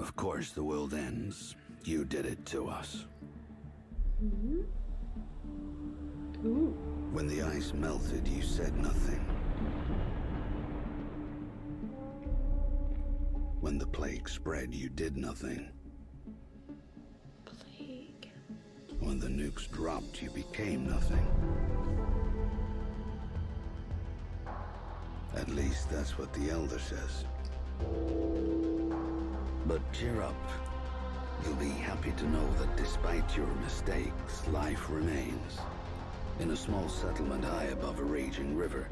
Of course the world ends. You did it to us. Mm-hmm. Ooh. When the ice melted, you said nothing. When the plague spread, you did nothing. Plague. When the nukes dropped, you became nothing. At least that's what the Elder says. But cheer up. You'll be happy to know that despite your mistakes, life remains. In a small settlement high above a raging river,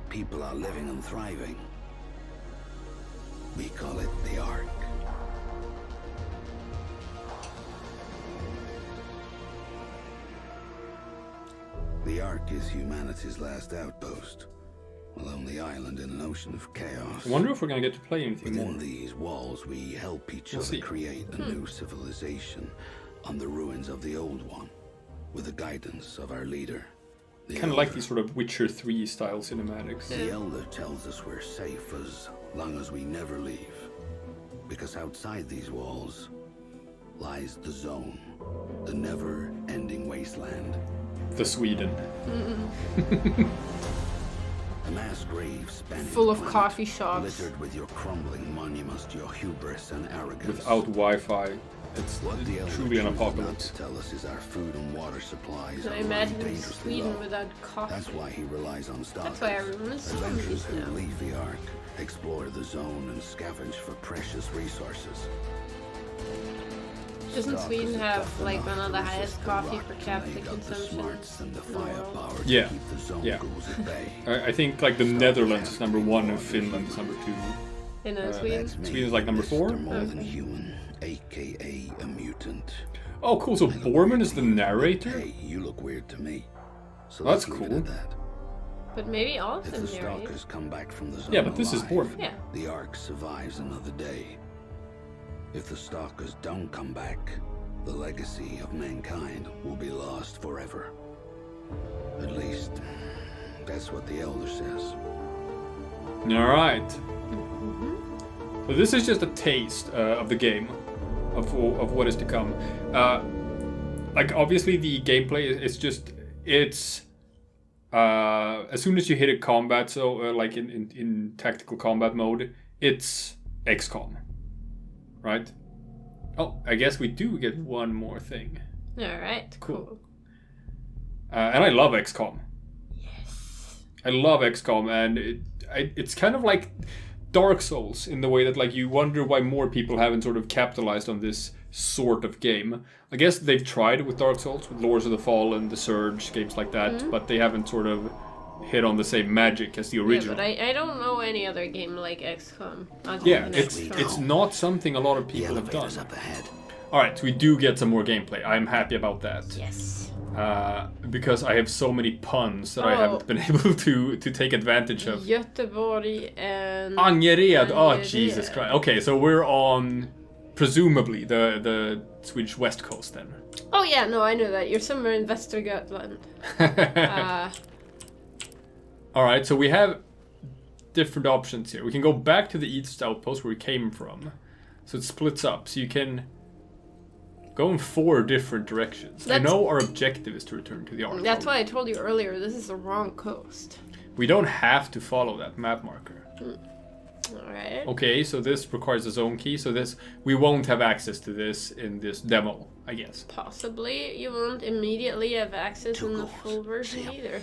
people are living and thriving. We call it the Ark. The Ark is humanity's last outpost. A lonely island in an ocean of chaos. I wonder if we're gonna get to play anything Within more. these walls, we help each We'll other see. create a new civilization on the ruins of the old one, with the guidance of our leader. Kind of like these sort of Witcher 3 style cinematics. The Elder tells us we're safe as long as we never leave. Because outside these walls lies the zone, the never-ending wasteland. The Sweden. A mass grave spanning Full of the planet, coffee shops. littered with your crumbling monuments to your hubris and arrogance. Without Wi-Fi. It's What the Elder truly an chooses not apocalypse. to tell us is our food and water supplies Can I are imagine running dangerously Sweden low. without coffee? That's why he relies on stalkers. That's why everyone is Adventurers zombies who now. leave the Ark, explore the zone, and scavenge for precious resources. Doesn't Stalkers Sweden are have tough like enough one of to the resist highest the coffee rock per to capita make up the consumption smarts and the in the world? firepower Yeah. to keep the zone Yeah. ghouls at bay. I think like the Netherlands is number 1 and Finland is number 2. In Sweden? That's me, Sweden's like number 4? Mr. More than Okay. human, aka a mutant. Oh, cool. So Borman is the narrator? Hey, you look weird to me. So That's let's leave it cool. at that. But maybe all of If them the narrate. stalkers come back from the zone Yeah, but this is alive, Borman. Yeah. the Ark survives another day. If the stalkers don't come back, the legacy of mankind will be lost forever. At least, that's what the Elder says. Alright. So this is just a taste of the game, of what is to come. Like obviously the gameplay is just, it's as soon as you hit a combat, so like in tactical combat mode, it's XCOM, right? Oh, I guess we do get one more thing. Alright, Cool. cool. And I love XCOM. I love XCOM, and it's kind of like Dark Souls in the way that like you wonder why more people haven't sort of capitalized on this sort of game. I guess they've tried with Dark Souls, with Lords of the Fallen, The Surge, games like that, but they haven't sort of hit on the same magic as the Yeah, original. but I don't know any other game like XCOM. other Yeah, than it's XCOM. not something a lot of The people have done. elevator's up ahead. Alright, so we do get some more gameplay. I'm happy about that. Yes. Because I have so many puns that I Oh. haven't been able to take advantage of. Göteborg and... Angered. Oh, Angered. Jesus Christ. Okay, so we're on, presumably, the Swedish west coast then. Oh yeah, no, I know that. You're somewhere in Västergötland. Alright, so we have different options here. We can go back to the east outpost where we came from. So it splits up, so you can go in 4 different directions. I That's- know our objective is to return to the Ark. That's why I told you earlier, this is the wrong coast. We don't have to follow that map marker. Alright. Okay, so this requires a zone key, so this we won't have access to this in this demo, I guess. Possibly you won't immediately have access Two in the goals. full version See 'em. either.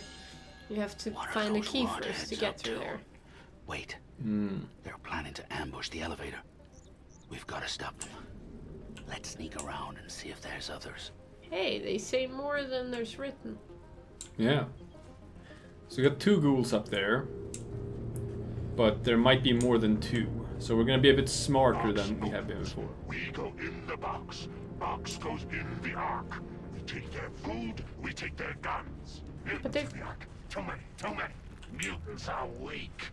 You have to What are find a those key wad first to heads get up through to? there. Wait, they're planning to ambush the elevator. We've got to stop them. Let's sneak around and see if there's others. Hey, they say more than there's written. Yeah. So we got 2 ghouls up there. But there might be more than 2. So we're gonna be a bit smarter than we have been before. We go in the box. Box goes in the Ark. We take their food, we take their guns. But they're- Into the Ark. Too many. Mutants are weak.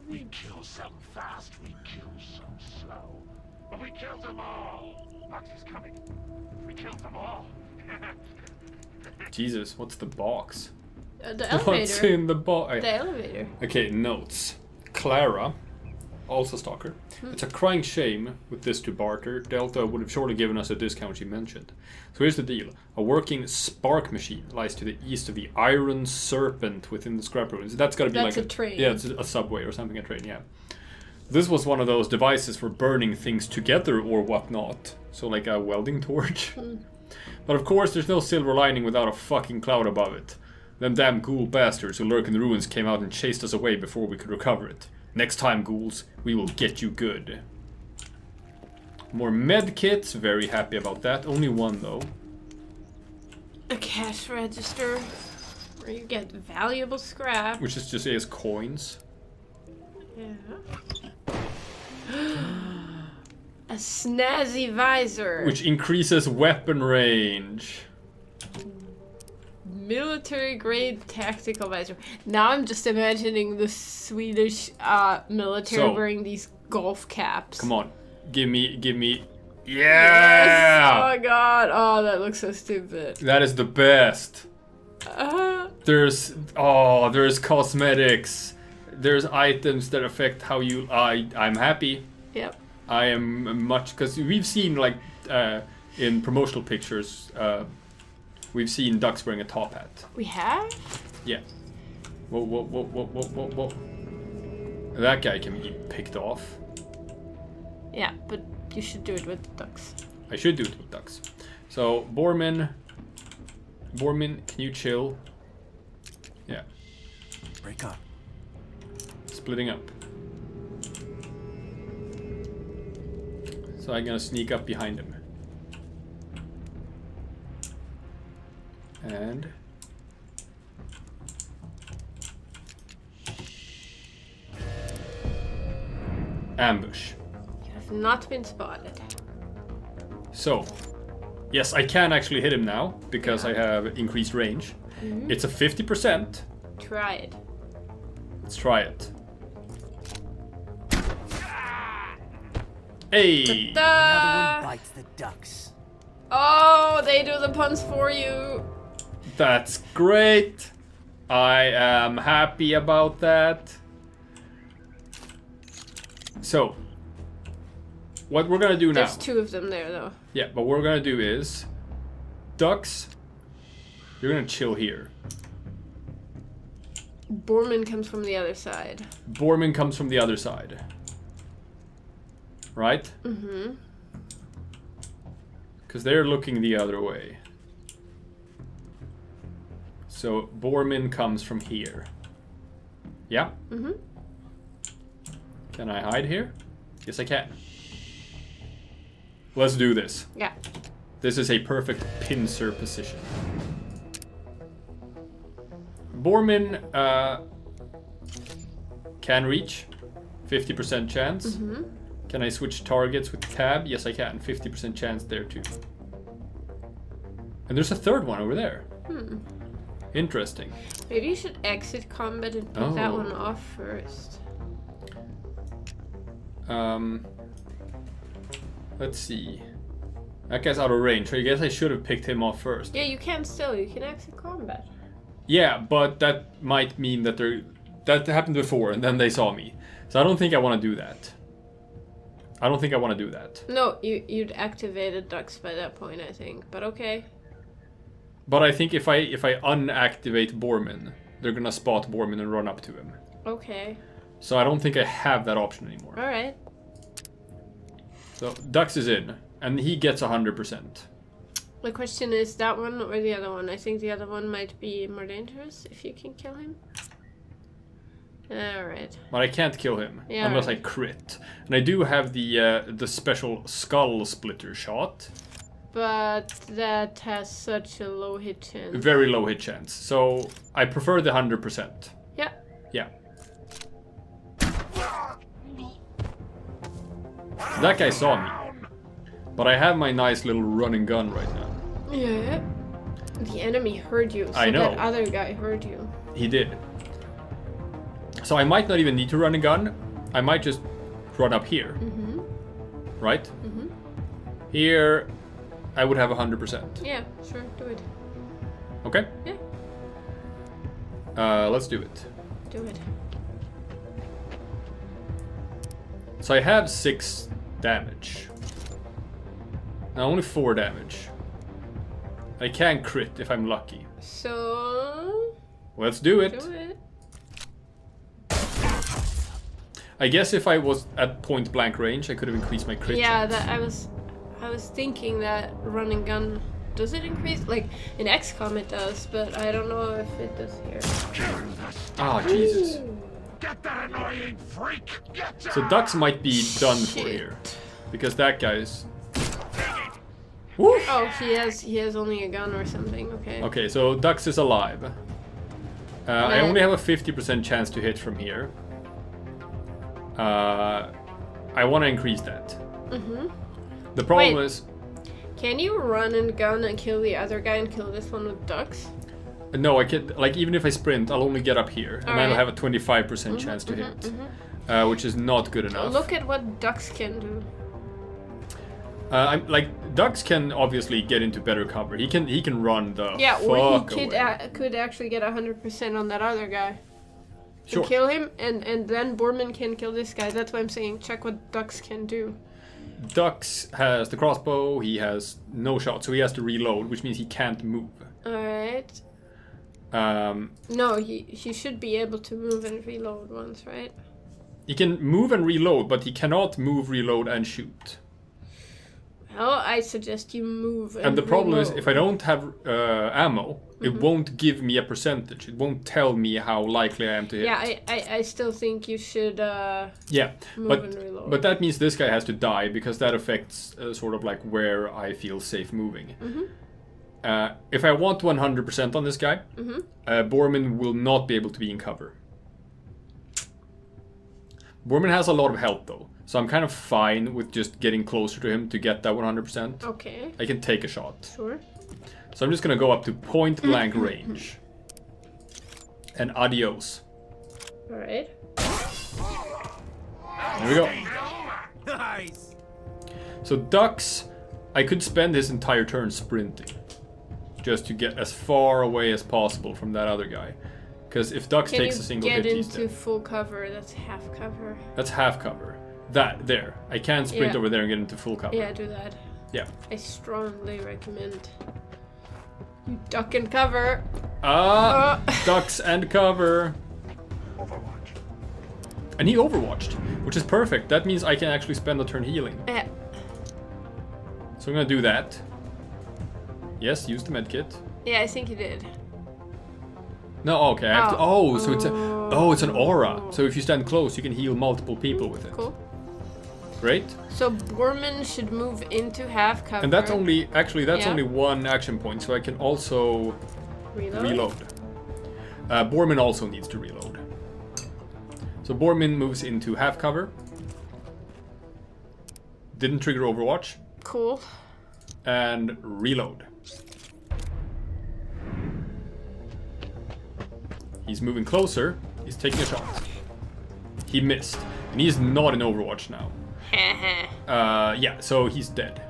We kill some fast, we kill some slow. But we kill them all. Box is coming. We kill them all. Jesus, what's the box? The What's elevator. in the box? The elevator. Okay, notes. Clara also Stalker. It's a crying shame with this to barter. Delta would have surely given us a discount she mentioned. So here's the deal. A working spark machine lies to the east of the Iron Serpent within the scrap ruins. That's gotta be That's like a train. Yeah, it's a subway or something, a train, yeah. This was one of those devices for burning things together or whatnot. So like a welding torch. But of course there's no silver lining without a fucking cloud above it. Them damn ghoul bastards who lurk in the ruins came out and chased us away before we could recover it. Next time, ghouls, we will get you good. More med kits, very happy about that. Only one though. A cash register where you get valuable scrap. Which is just as coins. Yeah. A snazzy visor. Which increases weapon range. Military grade tactical visor. Now I'm just imagining the Swedish military wearing these golf caps. Come on. Give me. Yes! Yeah! Oh my god. Oh, that looks so stupid. That is the best. There's cosmetics. There's items that affect how you. I'm happy. Yep. I am much because we've seen like in promotional pictures. We've seen ducks wearing a top hat. We have? Yeah. Whoa. That guy can be picked off. Yeah, but you should do it with ducks. I should do it with ducks. So, Bormin, can you chill? Yeah. Break up. Splitting up. So I'm gonna sneak up behind him. And ambush. You have not been spotted. So, yes, I can actually hit him now because I have increased range. It's a 50%. Try it. Let's try it. Hey! Another one bites the ducks. Oh, they do the puns for you. That's great. I am happy about that. So, what we're gonna do now. There's two of them there, though. Yeah, but what we're gonna do is, ducks, you're gonna chill here. Borman comes from the other side. Borman comes from the other side. Right? Mm-hmm. Because they're looking the other way. So Borman comes from here. Yeah? Mm-hmm. Can I hide here? Yes, I can. Let's do this. Yeah. This is a perfect pincer position. Borman can reach. 50% chance. Mm-hmm. Can I switch targets with tab? Yes, I can. 50% chance there too. And there's a third one over there. Interesting. Maybe you should exit combat and pick that Oh. one off first. Let's see. That guy's out of range, so I guess I should have picked him off first. Yeah, you can still. You can exit combat. Yeah, but that might mean that that happened before, and then they saw me. So I don't think I want to do that. No, you'd activated ducks by that point, I think. But okay. But I think if I unactivate Borman, they're gonna spot Borman and run up to him. Okay. So I don't think I have that option anymore. All right. So Dux is in, and he gets 100%. The question is that one or the other one. I think the other one might be more dangerous if you can kill him. All right. But I can't kill him Yeah, unless right. I crit. And I do have the special skull splitter shot. But that has such a low hit chance. Very low hit chance. So I prefer the 100%. Yeah. Yeah. That guy saw me. But I have my nice little running gun right now. Yeah. The enemy heard you. So I know. That other guy heard you. He did. So I might not even need to run a gun. I might just run up here. Mm-hmm. Right? Mm-hmm. Here, I would have 100%. Yeah, sure, do it. Okay? Yeah, Let's do it. do it. So I have 6 damage. Now only 4 damage. I can crit if I'm lucky. So Let's do it. do it. I guess if I was at point blank range, I could have increased my crit Yeah, chance. I was thinking that run and gun, does it increase? Like in XCOM it does, but I don't know if it does here. Oh, Jesus. Get that annoying freak! Get So down! Dux might be done for Shit. here. Because that guy's... Woo! Oh, he has only a gun or something. Okay. Okay, so Dux is alive. I Man. only have a 50% chance to hit from here. I want to increase that. The problem Wait. is... Can you run and gun and kill the other guy and kill this one with ducks? No, I can... Like, even if I sprint, I'll only get up here. And I'll Alright. have a 25% chance to hit. Which is not good enough. Look at what ducks can do. Like, Dux can obviously get into better cover. He can run the Yeah, or fuck he could away. could actually get 100% on that other guy. Sure. And kill him, and then Borman can kill this guy. That's why I'm saying check what ducks can do. Dux has the crossbow, he has no shot, so he has to reload, which means he can't move. Alright. Um, No, he should be able to move and reload once, right? he can move and reload, but he cannot move, reload, and shoot. Well, I suggest you move and And the problem is, reload. if I don't have ammo, it won't give me a percentage. It won't tell me how likely I am to hit. Yeah, I still think you should Yeah, move and reload. but that means this guy has to die, because that affects sort of like where I feel safe moving. If I want 100% on this guy, Borman will not be able to be in cover. Borman has a lot of health though, so I'm kind of fine with just getting closer to him to get that 100%. Okay, I can take a shot. sure. So I'm just gonna go up to point blank range. And adios. Alright. There we go. Nice. So Dux, I could spend his entire turn sprinting. Just to get as far away as possible from that other guy. Because if Dux Can takes you a single get hit, he's into dead. full cover? That's half cover. That's half cover. There. I can sprint Yeah. over there and get into full cover. Yeah, do that. Yeah. I strongly recommend you duck and cover. Ducks and cover. Overwatch. And he overwatched, which is perfect. That means I can actually spend a turn healing. Yeah. So I'm gonna do that. Yes, use the medkit. Yeah, I think you did. No, okay, I have to. Oh, so it's an aura. Oh. So if you stand close, you can heal multiple people with it. Cool. Great. So Borman should move into half cover. And that's only Yeah. only one action point, so I can also reload. reload. Borman also needs to reload. So Borman moves into half cover. Didn't trigger Overwatch. Cool. And reload. He's moving closer. He's taking a shot. He missed. And he's not in Overwatch now. Yeah, so he's dead.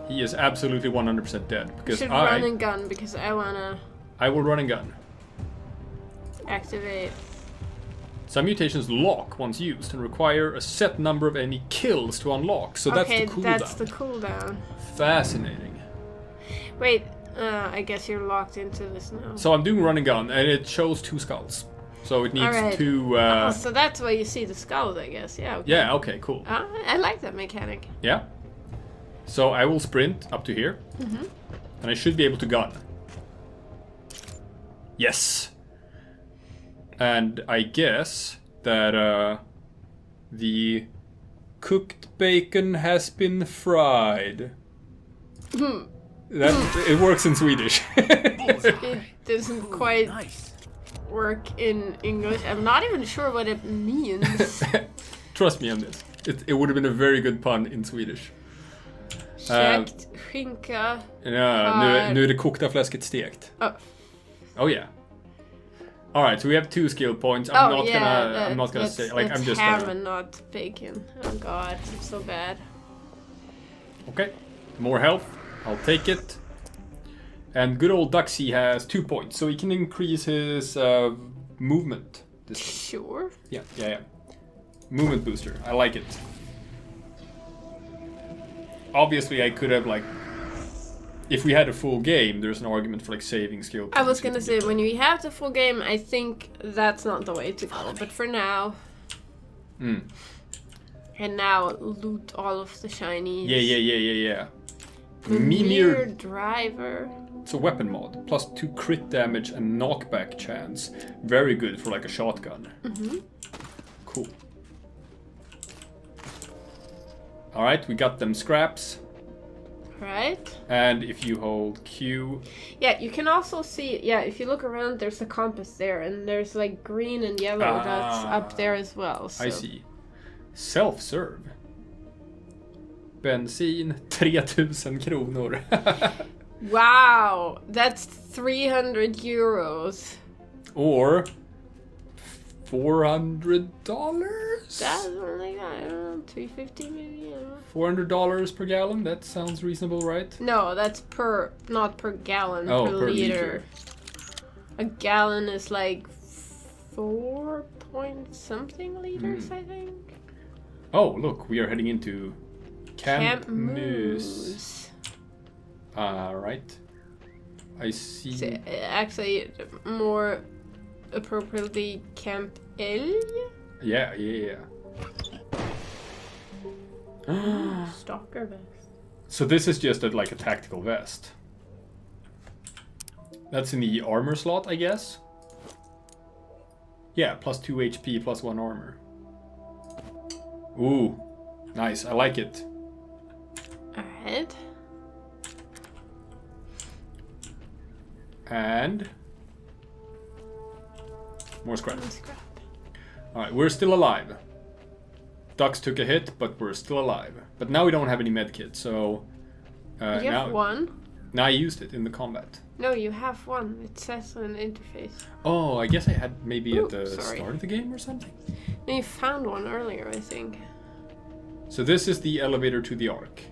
He is absolutely 100% dead. You Because should run and gun because I wanna I will run and gun. activate. Some mutations lock once used and require a set number of enemy kills to unlock. So that's Okay, the cooldown. that's the cooldown. Fascinating. Wait, I guess you're locked into this now. So I'm doing run and gun, and it shows 2 skulls. So it needs Alright. 2... Oh, so that's why you see the skulls, I guess. Yeah. Okay. Yeah, okay, cool. I like that mechanic. Yeah. So I will sprint up to here. And I should be able to gun. Yes! And I guess that the cooked bacon has been fried. It works in Swedish. It doesn't quite Nice. work in English. I'm not even sure what it means. Trust me on this. It would have been a very good pun in Swedish. Käkt skinka. Ja, nu är det kokta fläsket stekt. Oh. Oh yeah. All right, so we have 2 skill points. I'm not gonna say like I'm just ham gonna. and not bacon. Oh god, I'm so bad. Okay, more health. I'll take it. And good old Duxie has 2 points, so he can increase his movement. Sure. Yeah. Movement booster. I like it. obviously I could have like, if we had a full game, there's an argument for like saving skill points. I was gonna say, when we have the full game, I think that's not the way to go. But for now, and now loot all of the shinies. Yeah. Mimir Driver. It's a weapon mod. Plus 2 crit damage and knockback chance. Very good for like a shotgun. Cool. Alright, we got them scraps. Right. And if you hold Q... Yeah, you can also see, yeah, if you look around, there's a compass there, and there's like green and yellow dots up there as well. So. I see. Self-serve. Bensin, 3000 kronor. Wow, that's 300 euros. Or $400? That's only, I don't know, 350 maybe, I don't know. $400 per gallon? That sounds reasonable, right? No, that's not per gallon, Oh, per liter. A gallon is like 4 point something liters, I think. Oh, look, we are heading into Camp Moose. Moose. Right. I see. So, actually, more appropriately, Camp Elg? Yeah. Stalker vest. So this is just like a tactical vest. That's in the armor slot, I guess. Yeah, plus 2 HP, plus 1 armor. Ooh, nice. I like it. Alright. And more scrap. Scrap. Alright, we're still alive. Ducks took a hit, but we're still alive. But now we don't have any medkits, so... You have one? Now I used it in the combat. No, you have one. It says on the interface. Oh, I guess I had maybe at the sorry. start of the game or something? No, you found one earlier, I think. So this is the elevator to the Ark.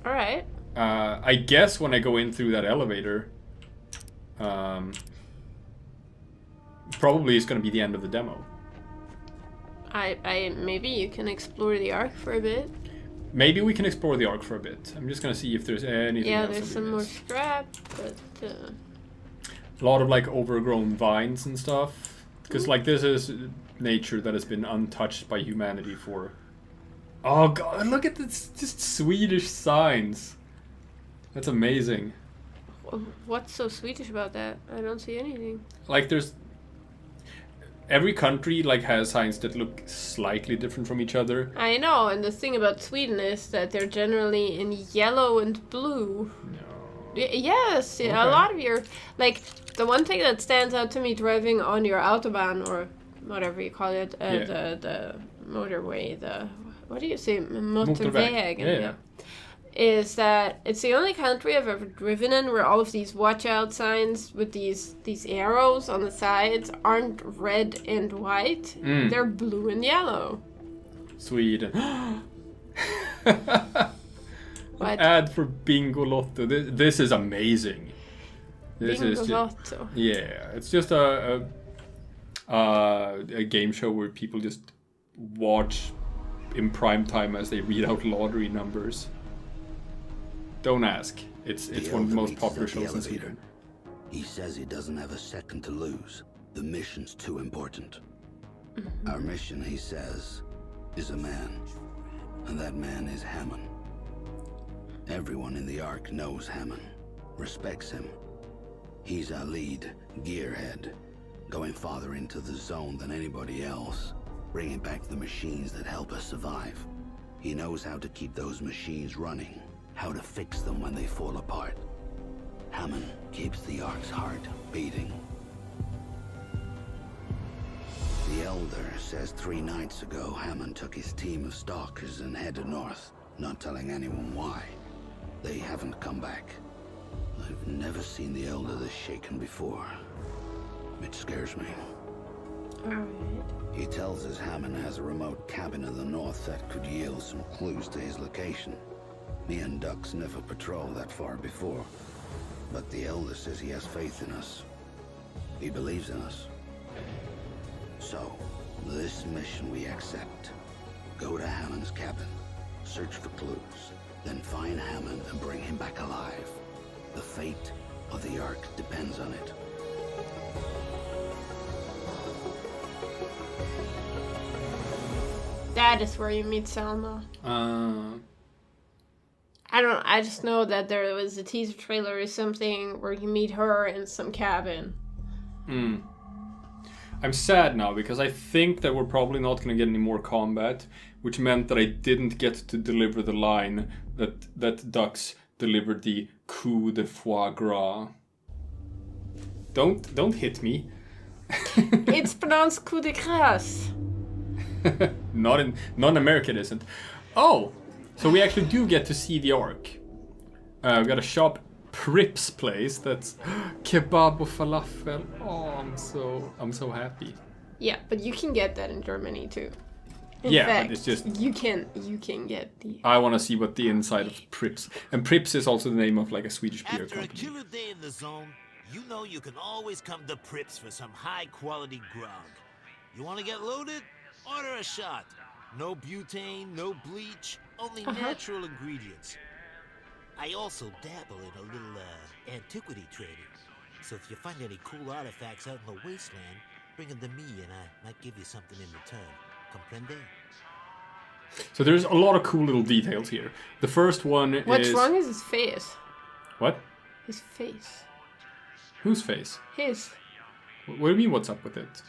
Alright. I guess when I go in through that elevator, probably it's going to be the end of the demo. Maybe you can explore the Ark for a bit. Maybe we can explore the Ark for a bit. I'm just going to see if there's anything Yeah, else. there's some more scrap, but... A lot of like overgrown vines and stuff. Because like this is nature that has been untouched by humanity for... Oh god, look at this, just Swedish signs. That's amazing. What's so Swedish about that? I don't see anything. Like there's... Every country like has signs that look slightly different from each other. I know, and the thing about Sweden is that they're generally in yellow and blue. No. Yes, Okay. a lot of your... Like, the one thing that stands out to me driving on your autobahn, or whatever you call it, the motorway, the... What do you say? Motorväg. Yeah. Is that it's the only country I've ever driven in where all of these watch out signs with these arrows on the sides aren't red and white. They're blue and yellow. Sweden. What? An ad for Bingolotto. This is amazing. This is just, Bingolotto. yeah, it's just a game show where people just watch in prime time as they read out lottery numbers. Don't ask. It's one of the most popular shows in Sweden. He says he doesn't have a second to lose. The mission's too important. Our mission, he says, is a man. And that man is Hammond. Everyone in the Ark knows Hammond, respects him. He's our lead, gearhead, going farther into the zone than anybody else, bringing back the machines that help us survive. He knows how to keep those machines running, how to fix them when they fall apart. Hammond keeps the Ark's heart beating. The Elder says 3 nights ago Hammond took his team of stalkers and headed north, not telling anyone why. They haven't come back. I've never seen the Elder this shaken before. It scares me. Alright. He tells us Hammond has a remote cabin in the north that could yield some clues to his location. Me and Ducks never patrolled that far before, but the Elder says he has faith in us. He believes in us. So, this mission we accept. Go to Hammond's cabin, search for clues, Then find Hammond and bring him back alive. The fate of the Ark depends on it. That is where you meet Selma. I just know that there was a teaser trailer or something where you meet her in some cabin. I'm sad now because I think that we're probably not going to get any more combat, which meant that I didn't get to deliver the line that Dux delivered the coup de foie gras. Don't hit me. It's pronounced coup de grace. Not in America it isn't. Oh, so we actually do get to see the Ark. We've got a shop, Prip's place. That's kebab or falafel. Oh, I'm so happy. Yeah, but you can get that in Germany too. In Yeah, fact, but it's just you can get the. I want to see what the inside of Prip's, and Prip's is also the name of like a Swedish beer After a company. killer day in the zone, you know you can always come to Prips for some high-quality grog. You want to get loaded? Order a shot. No butane, no bleach, only natural ingredients. I also dabble in a little antiquity trading. So if you find any cool artifacts out in the wasteland, bring them to me and I might give you something in return. Comprende? So there's a lot of cool little details here. The first one is... What's wrong is his face. What? His face. Whose face? His. What do you mean, what's up with it?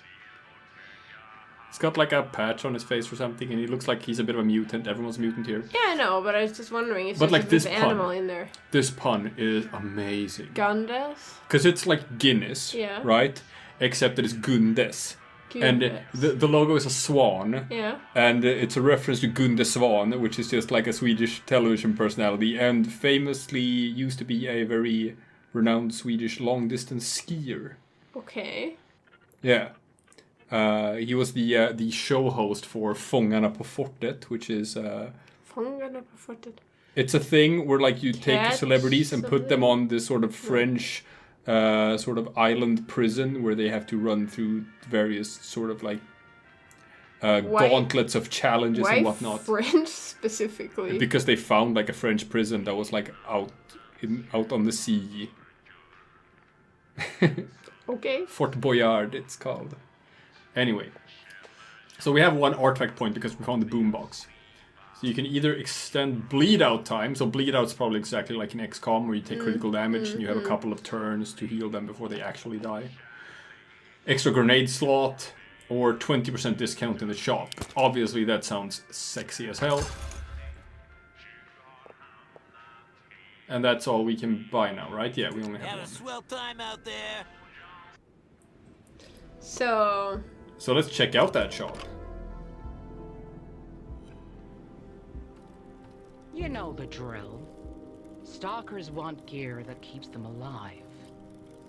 He's got like a patch on his face or something, and he looks like he's a bit of a mutant. Everyone's a mutant here. Yeah, I know, but I was just wondering if But there's like this an pun. animal in there. This pun is amazing. Gundes? Because it's like Guinness, Yeah. right? Except that it's Gundes. And the logo is a swan. Yeah. And it's a reference to Gunde Svan, which is just like a Swedish television personality, and famously used to be a very renowned Swedish long-distance skier. Okay. Yeah. He was the show host for Fångarna på fortet, which is... Fångarna på fortet. It's a thing where like you take Catch celebrities and put them something? on this sort of French sort of island prison where they have to run through various sort of like gauntlets of challenges Why and whatnot. French specifically? Because they found like a French prison that was like out on the sea. Okay. Fort Boyard, it's called. Anyway, so we have one artifact point because we found the boombox. So you can either extend bleed out time. So bleed out's probably exactly like in XCOM where you take critical damage and you have a couple of turns to heal them before they actually die. Extra grenade slot or 20% discount in the shop. Obviously that sounds sexy as hell. And that's all we can buy now, right? Yeah, we only have Have a one. swell time out there. So let's check out that shop. You know the drill. Stalkers want gear that keeps them alive.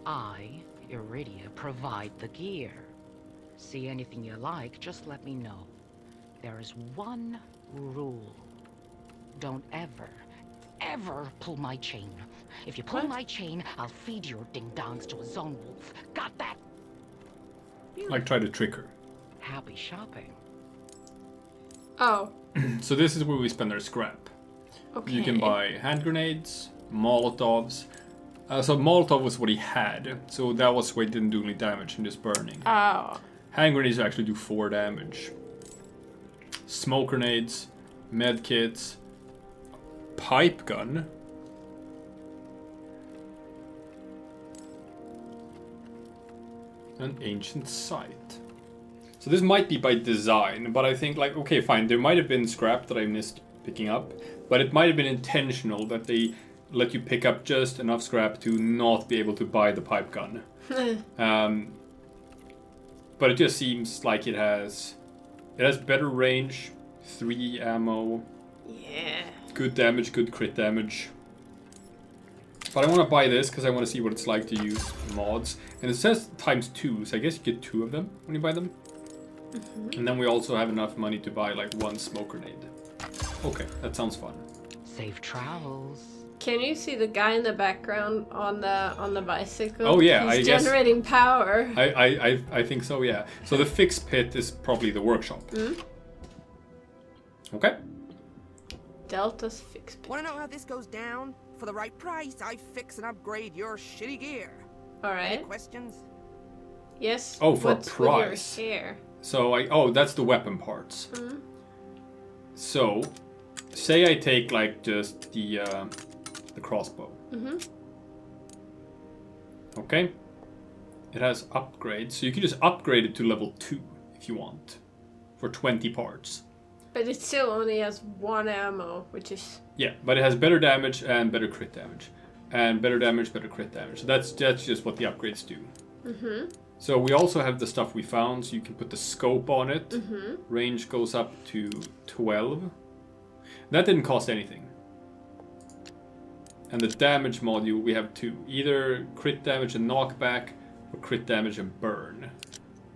I, Iridia, provide the gear. See anything you like, just let me know. There is one rule. Don't ever pull my chain. If you pull my chain, I'll feed your ding-dongs to a zone wolf. Got that? Like try to trick her. Happy shopping. oh, So this is where we spend our scrap. okay. You can buy hand grenades, Molotovs. So Molotov was what he had, so that was why it didn't do any damage in this burning. Oh. Hand grenades actually do 4 damage. Smoke grenades, med kits, pipe gun. An ancient site. So this might be by design, but I think like, okay, fine, there might have been scrap that I missed picking up, but it might have been intentional that they let you pick up just enough scrap to not be able to buy the pipe gun. But it just seems like it has better range, 3 ammo, Yeah. good damage, good crit damage. But I want to buy this because I want to see what it's like to use mods. And it says ×2, so I guess you get 2 of them when you buy them. And then we also have enough money to buy like 1 smoke grenade. Okay, that sounds fun. Safe travels. Can you see the guy in the background on the bicycle? Oh, yeah, He's I guess- generating power. I think so, yeah. So the fixed pit is probably the workshop. Okay. Delta's fix. Want to know how this goes down? For the right price, I fix and upgrade your shitty gear. All Any right. questions? Yes. Oh, for a what's with price. your hair? So oh, that's the weapon parts. Mm-hmm. So, say I take like just the crossbow. Mm-hmm. Okay. It has upgrades, so you can just upgrade it to level 2 if you want, for 20 parts. But it still only has 1 ammo, which is... Yeah, but it has better damage and better crit damage. And better damage, better crit damage. So that's just what the upgrades do. Mm-hmm. So we also have the stuff we found, so you can put the scope on it. Mm-hmm. Range goes up to 12. That didn't cost anything. And the damage module, we have 2. Either crit damage and knockback, or crit damage and burn.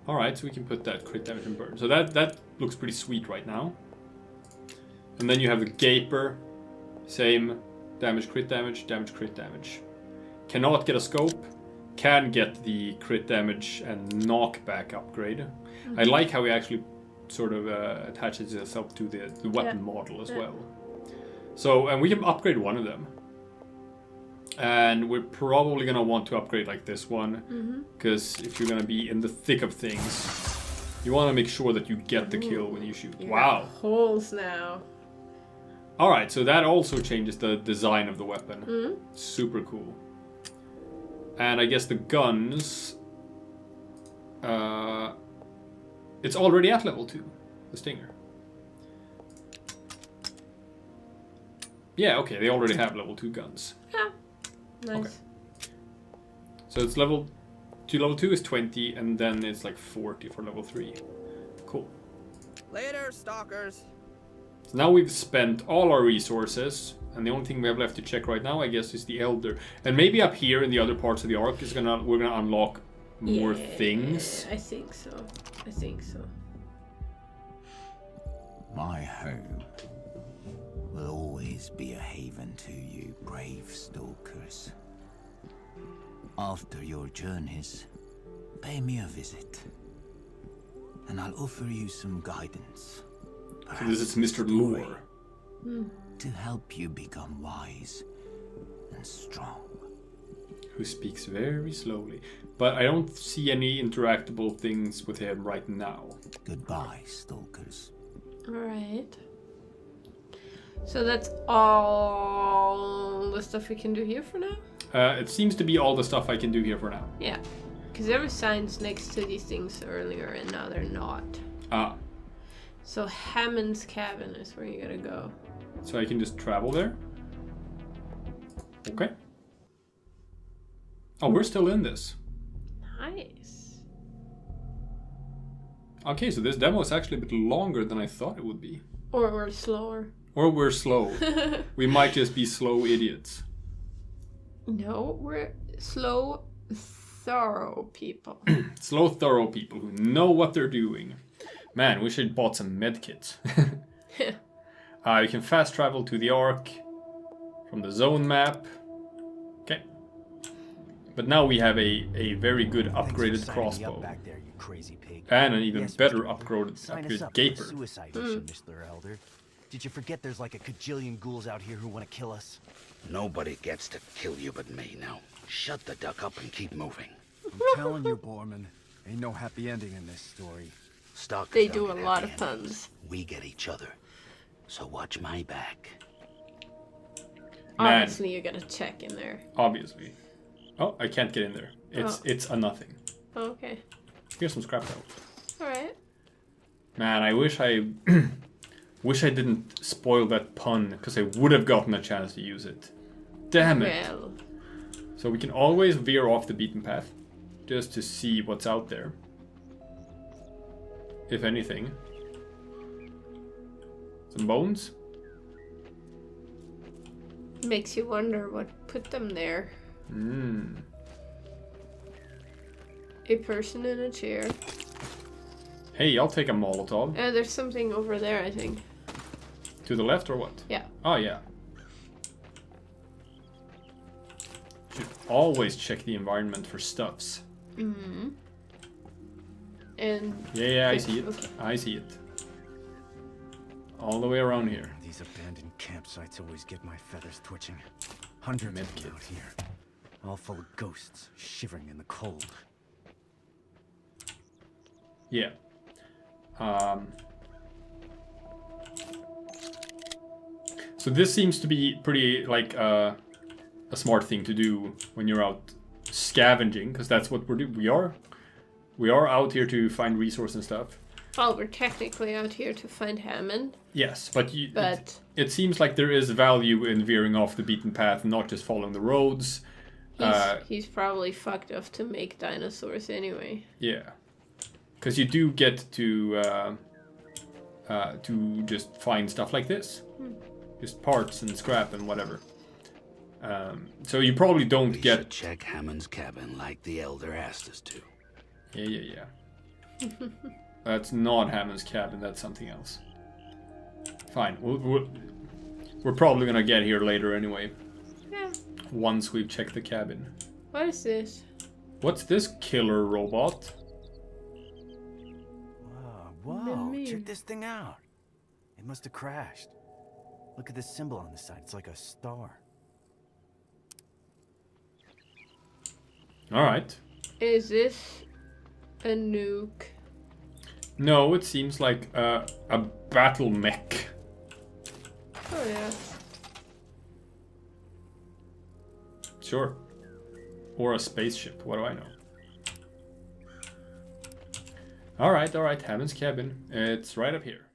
Alright, so we can put that crit damage and burn. So that looks pretty sweet right now. And then you have the Gaper. Same damage, crit damage, damage, crit damage. Cannot get a scope. Can get the crit damage and knockback upgrade. I like how he actually sort of attaches itself to the weapon model as well. So, and we can upgrade one of them. And we're probably going to want to upgrade like this one. Because if you're going to be in the thick of things, you want to make sure that you get the kill when you shoot. You Wow. got holes now. Alright, so that also changes the design of the weapon. Super cool. And I guess the guns... it's already at level 2, the Stinger. Yeah, okay, they already have level 2 guns. Yeah. Nice. Okay. So it's level 2 is 20, and then it's like 40 for level 3. Cool. Later, stalkers. So now we've spent all our resources, and the only thing we have left to check right now, I guess, is the Elder. And maybe up here in the other parts of the Ark we're gonna unlock more things. I think so. I think so. My home will always be a haven to you, brave stalkers. After your journeys, pay me a visit, and I'll offer you some guidance. So this is Mr. Lore. To help you become wise and strong. Who speaks very slowly. But I don't see any interactable things with him right now. Goodbye, stalkers. Alright. So that's all the stuff we can do here for now? It seems to be all the stuff I can do here for now. Yeah. Because there were signs next to these things earlier and now they're not. Ah. So Hammond's cabin is where you gotta go. So I can just travel there? Okay. Oh, we're still in this. Nice. Okay, so this demo is actually a bit longer than I thought it would be. Or we're slower. Or we're slow. We might just be slow idiots. No, we're slow, thorough people. Slow, thorough people who know what they're doing. Man, we should have bought some medkits. You can fast travel to the Ark from the zone map. Okay. But now we have a very good upgraded crossbow. Back there, you crazy pig. And an even Yes, better Mr. upgraded Sign us up for Gaper. a suicide mission, Mr. Elder. Did you forget there's like a cajillion ghouls out here who want to kill us? Nobody gets to kill you but me now. Shut the duck up and keep moving. I'm telling you, Borman, ain't no happy ending in this story. Stalkers They don't do a get lot happy of endings. puns. We get each other. So watch my back. Man. Obviously, you gotta check in there. Obviously. Oh, I can't get in there. It's a nothing. Oh, okay. Here's some scrap metal. Alright. Man, I wish I didn't spoil that pun, because I would have gotten a chance to use it. Damn it. Well. So we can always veer off the beaten path, just to see what's out there. If anything. Some bones? Makes you wonder what put them there. A person in a chair. Hey, I'll take a Molotov. There's something over there, I think. To the left or what? Yeah. Oh, yeah. Should always check the environment for stuffs. Mm-hmm. And... Yeah, I see it. Okay. I see it. all the way around here. These abandoned campsites always get my feathers twitching. Hundreds of them out here. All full of ghosts, shivering in the cold. Yeah. So this seems to be pretty, like, a smart thing to do when you're out scavenging, because that's what we're doing. We are out here to find resource and stuff. Well, we're technically out here to find Hammond. Yes, but it seems like there is value in veering off the beaten path and not just following the roads. He's probably fucked off to make dinosaurs anyway. Yeah, because you do get to just find stuff like this, just parts and scrap and whatever. So you probably don't We get. should check Hammond's cabin like the Elder asked us to. Yeah. That's not Hammond's cabin. That's something else. Fine. We're probably gonna get here later anyway. Yeah. Once we've checked the cabin. What is this? What's this killer robot? Whoa, check this thing out. It must have crashed. Look at this symbol on the side. It's like a star. All right. Is this a nuke? No, it seems like a battle mech. Oh yeah. Sure. Or a spaceship. What do I know? All right. Hammond's cabin. It's right up here.